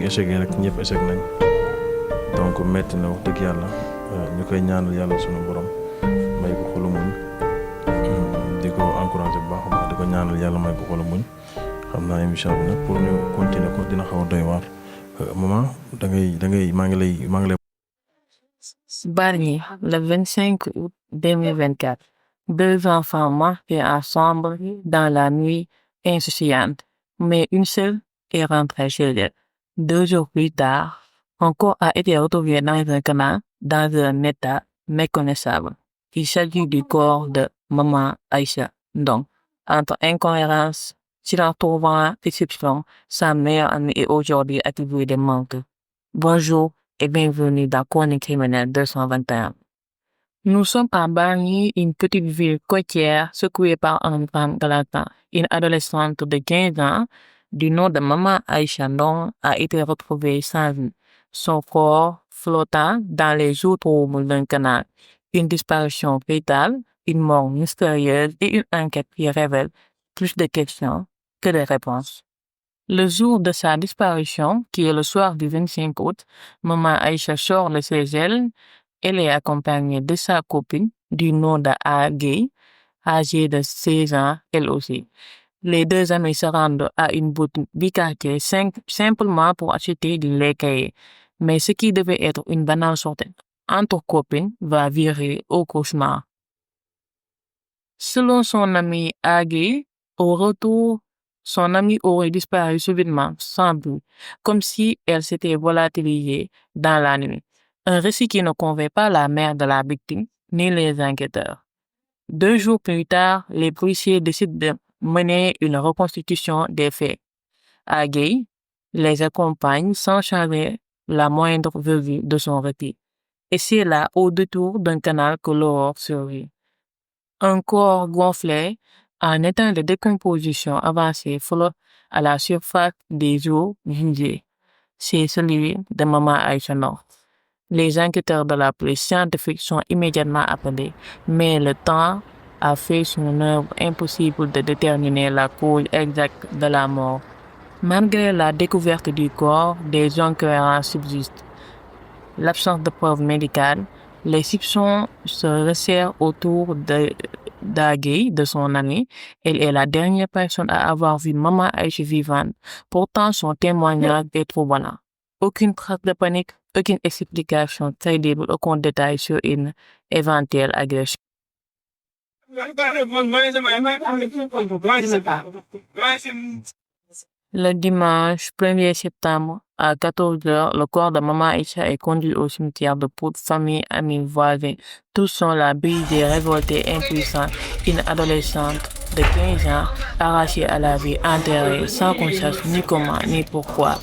échec yi rek ñëpp échec nañ donc metti na wax dëgg yàlla ñu koy ñaanal yàlla sunu borom may ko xolu muñ di ko encouragé bu baax a baax di ko ñaanal yàlla may ko xolu muñ xam naa émission bi nag pour ñu continuer ko dina xaw a doy waar maman da ngay maa ngi lay. Bargny, le 25 août 2024. 2 enfants marqués ensemble dans la nuit insouciante, mais une seule est rentrée chez elle. 2 jours plus tard, un corps a été retrouvé dans un canal dans un état méconnaissable. Il s'agit du corps de maman Aïcha. Donc, entre incohérence, silence trouvant exception, sa meilleure amie est aujourd'hui attribuée des manques. Bonjour et bienvenue dans Chronique criminelle 221. Nous sommes à Bargny, une petite ville côtière secouée par un drame glaçant. Une adolescente de 15 ans, du nom de maman Aïcha Ndong, a été retrouvée sans vie. Son corps flottant dans les eaux troubles d'un canal. Une disparition fatale, une mort mystérieuse et une enquête qui révèle plus de questions que de réponses. Le jour de sa disparition, qui est le soir du 25 août, maman Aïcha sort de chez elle. Elle est accompagnée de sa copine du nom de Agui, âgée de 16 ans, elle aussi. Les 2 amis se rendent à une boutique bicardée simplement pour acheter du lait caillé. Mais ce qui devait être une banale sortie entre copines va virer au cauchemar. Selon son ami Agui, au retour, son amie aurait disparu subitement, sans but, comme si elle s'était volatilisée dans la nuit. Un récit qui ne convainc pas la mère de la victime, ni les enquêteurs. 2 jours plus tard, les policiers décident de mener une reconstitution des faits. Agui les accompagne sans changer la moindre virgule de son récit. Et c'est là, au détour d'un canal, que l'horreur survit. Un corps gonflé, en état de décomposition avancée, flotte à la surface des eaux jugées. C'est celui de maman Aïcha Ndong. Les enquêteurs de la police scientifique sont immédiatement appelés, mais le temps a fait son œuvre, impossible de déterminer la cause exacte de la mort. Malgré la découverte du corps, des incohérences subsistent. L'absence de preuves médicales, les soupçons se resserrent autour d'Agui, de son ami. Elle est la dernière personne à avoir vu maman Aïcha vivante. Pourtant, son témoignage est troublant. Aucune trace de panique, aucune explication crédible, aucun détail sur une éventuelle agression. Le dimanche 1er septembre, à 14h, le corps de maman Aïcha est conduit au cimetière de Pout, famille, amis, voisins. Tous sont là, brisés, révoltés, impuissants. Une adolescente de 15 ans, arrachée à la vie, enterrée, sans qu'on sache ni comment, ni pourquoi.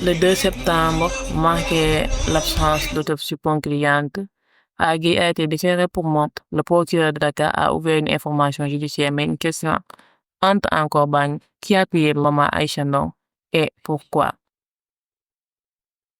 Le 2 septembre, marquait l'absence d'autopsie concluante. Agui a été déféré pour meurtre. Le procureur de Dakar a ouvert une information judiciaire, mais une question entre encore Bargny. Qui a tué maman Aïcha Ndong et pourquoi?